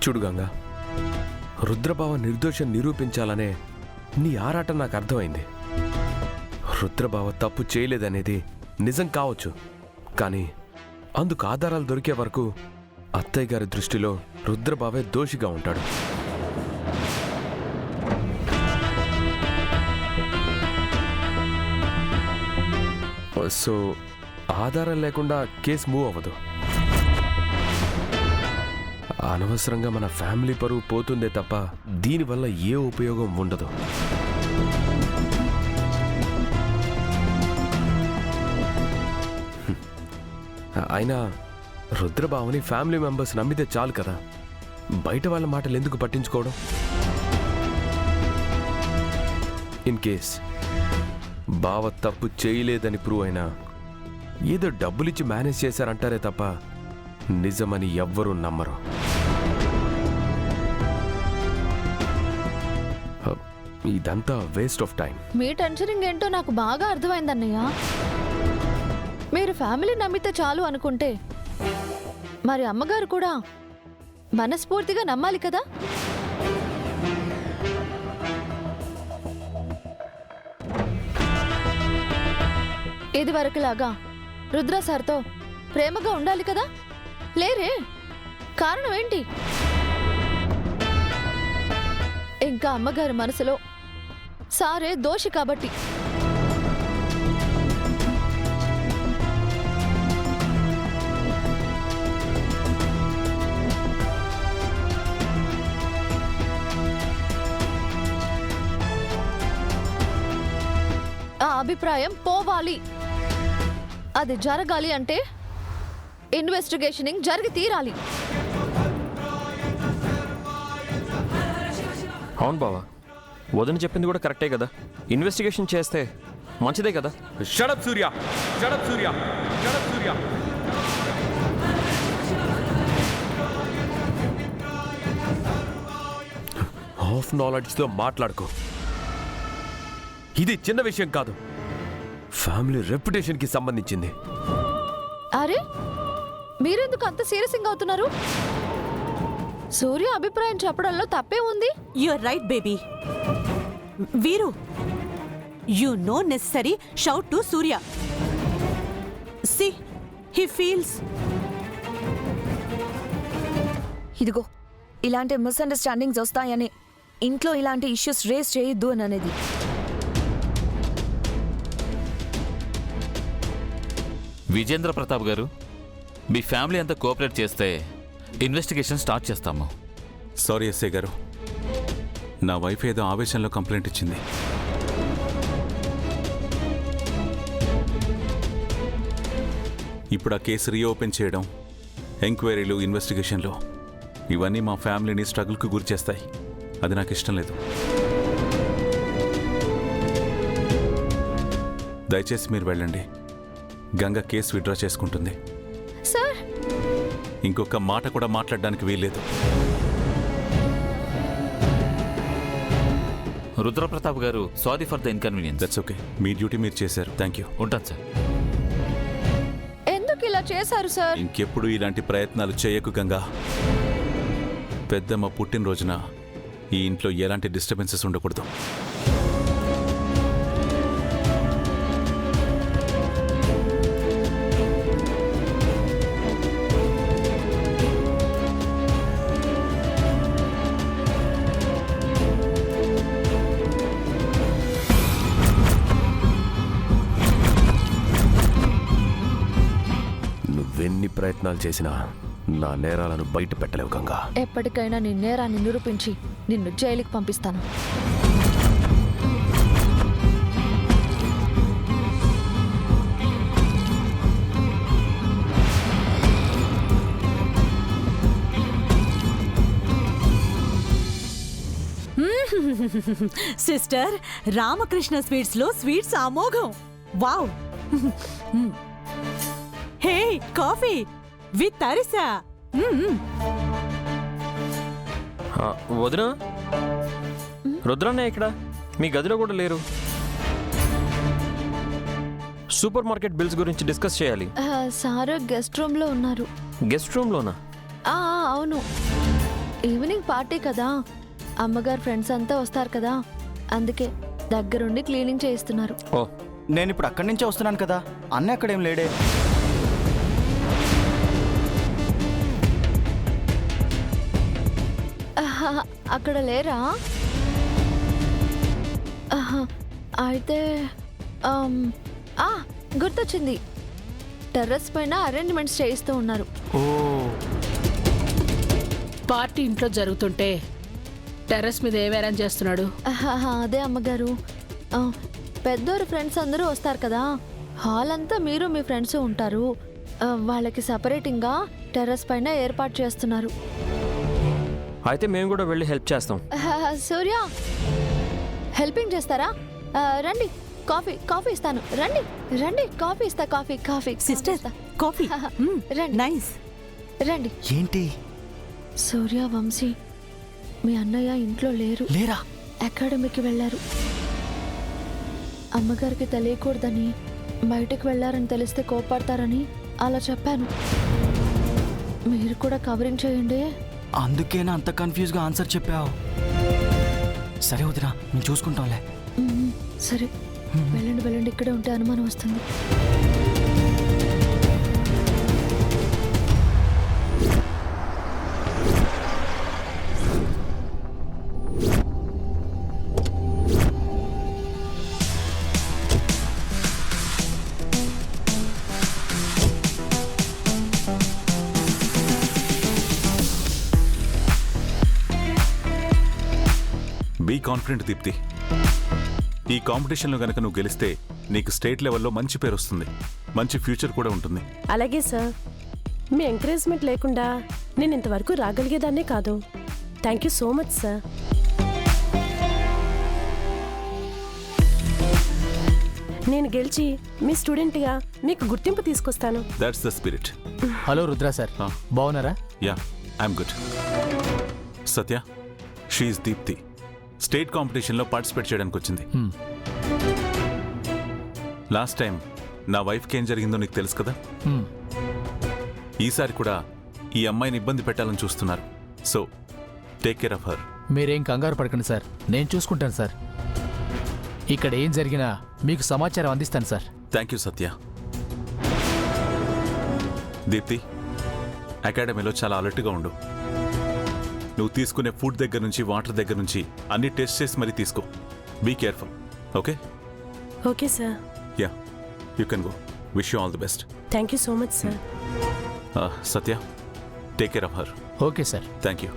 చూడు గంగా, రుద్రబావ నిర్దోషం నిరూపించాలనే నీ ఆరాటం నాకు అర్థమైంది. రుద్రబావ తప్పు చేయలేదనేది నిజం కావచ్చు, కానీ అందుకు ఆధారాలు దొరికే వరకు అత్తయ్య గారి దృష్టిలో రుద్రబావే దోషిగా ఉంటాడు. సో ఆధారం లేకుండా కేసు మూవ్ అవ్వదు. అనవసరంగా మన ఫ్యామిలీ పరువు పోతుందే తప్ప దీనివల్ల ఏ ఉపయోగం ఉండదు. అయినా రుద్రబావని ఫ్యామిలీ మెంబర్స్ నమ్మితే చాలు కదా, బయట వాళ్ళ మాటలు ఎందుకు పట్టించుకోవడం? ఇన్ కేస్ బావ తప్పు చేయలేదని ప్రూవ్ అయినా ఏదో డబ్బులిచ్చి మేనేజ్ చేశారంటారే తప్ప నిజమని ఎవ్వరూ నమ్మరు. ఇదంతా waste of time. Me tensioning ఏంటో నాకు బాగా అర్థమైందన్నయ్య. మీరు ఫ్యామిలీ నమ్మితే చాలు అనుకుంటే మరి అమ్మగారు కూడా మనస్ఫూర్తిగా నమ్మాలి కదా. ఇది వరకులాగా రుద్ర సార్తో ప్రేమగా ఉండాలి కదా. లేరే, కారణం ఏంటి? ఇంకా అమ్మగారి మనసులో సారే దోషి కాబట్టి. ఆ అభిప్రాయం పోవాలి. అది జరగాలి అంటే ఇన్వెస్టిగేషనింగ్ జరిగి తీరాలి. అవును బావా, వదిన చెప్పింది కూడా కరెక్టే కదా. ఇన్వెస్టిగేషన్ చేస్తే మంచిదే కదా. షడప్ సూర్య, షడప్ సూర్య, షడప్ సూర్య. హాఫ్ నాలెడ్జ్తో మాట్లాడుకో. ఇది చిన్న విషయం కాదు, ఫ్యామిలీ రెప్యుటేషన్కి సంబంధించింది. అరే, మీరెందుకు అంత సీరియసింగ్ అవుతున్నారు? సూర్య అభిప్రాయం చెప్పడంలో తప్పే ఉంది. You are right baby. వీరు, you know necessary shout to Surya. See he feels. ఇదిగో, ఇలాంటి మిస్అండర్స్టాండింగ్స్ వస్తాయని ఇంట్లో ఇలాంటి ఇష్యూస్ రేస్ చేయొద్దు అని అనేది. విజేంద్ర ప్రతాప్ గారు, మీ ఫ్యామిలీ అంతా కోఆపరేట్ చేస్తే ఇన్వెస్టిగేషన్ స్టార్ట్ చేస్తాము. సారీ ఎస్ఐ గారు, నా వైఫ్ ఏదో ఆవేశంలో కంప్లైంట్ ఇచ్చింది. ఇప్పుడు ఆ కేసు రీఓపెన్ చేయడం, ఎంక్వైరీలు, ఇన్వెస్టిగేషన్లు ఇవన్నీ మా ఫ్యామిలీని స్ట్రగుల్కి గురి చేస్తాయి. అది నాకు ఇష్టం లేదు. దయచేసి మీరు వెళ్ళండి. గంగ కేసు విత్డ్రా చేసుకుంటుంది. సార్, ఇంకొక మాట కూడా మాట్లాడడానికి వీల్లేదు. రుద్రప్రతాప్ గారు, sorry for the inconvenience. That's okay, me duty మీరు చేశారు. Thank you. ఉంటాను సార్. ఎందుకు ఇలా చేశారు సార్? ఇంకెప్పుడు ఇలాంటి ప్రయత్నాలు చేయకు గంగా. పెద్దమ్మ పుట్టినరోజున ఈ ఇంట్లో ఎలాంటి డిస్టర్బెన్సెస్ ఉండకూడదు. నువ్వెన్ని ప్రయత్నాలు చేసినా నా నేరాలను బయట పెట్టలేవు గంగా. ఎప్పటికైనా నీ నేరాన్ని నిరూపించి నిన్ను జైలుకి పంపిస్తాను. సిస్టర్, రామకృష్ణ స్వీట్స్ లో స్వీట్స్ అమోఘం. వావ్. హే, కాఫీ విత్ అరిసా. వదిన, రుద్రన్న ఇక్కడ మీ గదిలో కూడా లేరు. సూపర్ మార్కెట్ బిల్స్ గురించి డిస్కస్ చేయాలి. సార్ గెస్ట్ రూమ్ లో ఉన్నారు. గెస్ట్ రూమ్లోనా? అవును. ఈవినింగ్ పార్టీ కదా, అమ్మగారు ఫ్రెండ్స్ అంతా వస్తారు కదా, అందుకే దగ్గరుండి క్లీనింగ్ చేయిస్తున్నారు. ఓ నేను ఇప్పుడు అక్కడి నుంచే వస్తున్నాను కదా, అన్న అక్కడేం లేడే. ఆహా, అక్కడ లేరా? ఆహా, అయితే గుర్తొచ్చింది, టెర్రస్ పైన అరేంజ్మెంట్స్ చేయిస్తూ ఉన్నారు. ఓ పార్టీ ఇంట్లో జరుగుతుంటే టెర్రస్ మీద ఏం అరేంజ్ చేస్తున్నాడు? ఆహాహా, అదే అమ్మగారు, పెద్దోరు ఫ్రెండ్స్ అందరూ వస్తారు కదా, హాల్ అంతా మీరు మీ ఫ్రెండ్స్ ఉంటారు, వాళ్ళకి సపరేటింగ్గా టెర్రస్ పైన ఏర్పాటు చేస్తున్నారు. అయితే మేము కూడా వెళ్ళి హెల్ప్ చేస్తాం. సూర్య, హెల్పింగ్ చేస్తారా? రండి, కాఫీ కాఫీ ఇస్తాను, రండి రండి, కాఫీ ఇస్తా, కాఫీ కాఫీ సిస్టర్ ఇస్తా. కాఫీ రండి నైస్. రండి. ఏంటి సూర్య, వంశీ, మీ అన్నయ్య ఇంట్లో లేరు, లేరా? అకాడమీకి వెళ్ళారు. అమ్మగారికి తెలియకూడదని, బయటకు వెళ్ళారని తెలిస్తే కోపడతారని అలా చెప్పాను. మీరు కూడా కవరింగ్ చేయండి. అందుకేనా అంత కన్ఫ్యూజ్గా ఆన్సర్ చెప్పావు? సరే వదినా, నేను చూసుకుంటాంలే. సరే, వెళ్ళండి వెళ్ళండి, ఇక్కడే ఉంటే అనుమానం వస్తుంది. Be confident Deepti. ఈ కాంపిటీషన్లో గనక నువ్వు గెలిస్తే నీకు స్టేట్ లెవెల్లో మంచి పేరు వస్తుంది, మంచి ఫ్యూచర్ కూడా ఉంటుంది. అలాగే సార్, మీ ఎంకరేజ్మెంట్ లేకుండా నేను ఇంతవరకు రాగలిగేదాన్నే కాదు. Thank you so much sir. నేను గెలిచి మీ స్టూడెంట్గా మీకు గుర్తింపు తీసుకొస్తాను. That's the spirit. Hello Rudra sir, బాగున్నారా? Yeah, I'm good. Satya, she's Deepti. State కాంపిటీషన్లో పార్టిసిపేట్ చేయడానికి వచ్చింది. లాస్ట్ టైం నా వైఫ్కి ఏం జరిగిందో నీకు తెలుసు కదా. ఈసారి కూడా ఈ అమ్మాయిని ఇబ్బంది పెట్టాలని చూస్తున్నారు. So take care of her. మీరేం కంగారు పడకండి సార్, నేను చూసుకుంటాను సార్. ఇక్కడ ఏం జరిగినా మీకు సమాచారం అందిస్తాను సార్. థ్యాంక్ యూ సత్య. దీప్తి, అకాడమీలో చాలా అలర్ట్గా ఉండు. నువ్వు తీసుకునే ఫుడ్ దగ్గర నుంచి వాటర్ దగ్గర నుంచి అన్ని టెస్ట్ చేసి మరీ తీసుకో. Be careful, okay? Okay sir. Yeah, you can go. Wish you all the best. Thank you so much sir. Satya, take care of her. Okay sir. Thank you.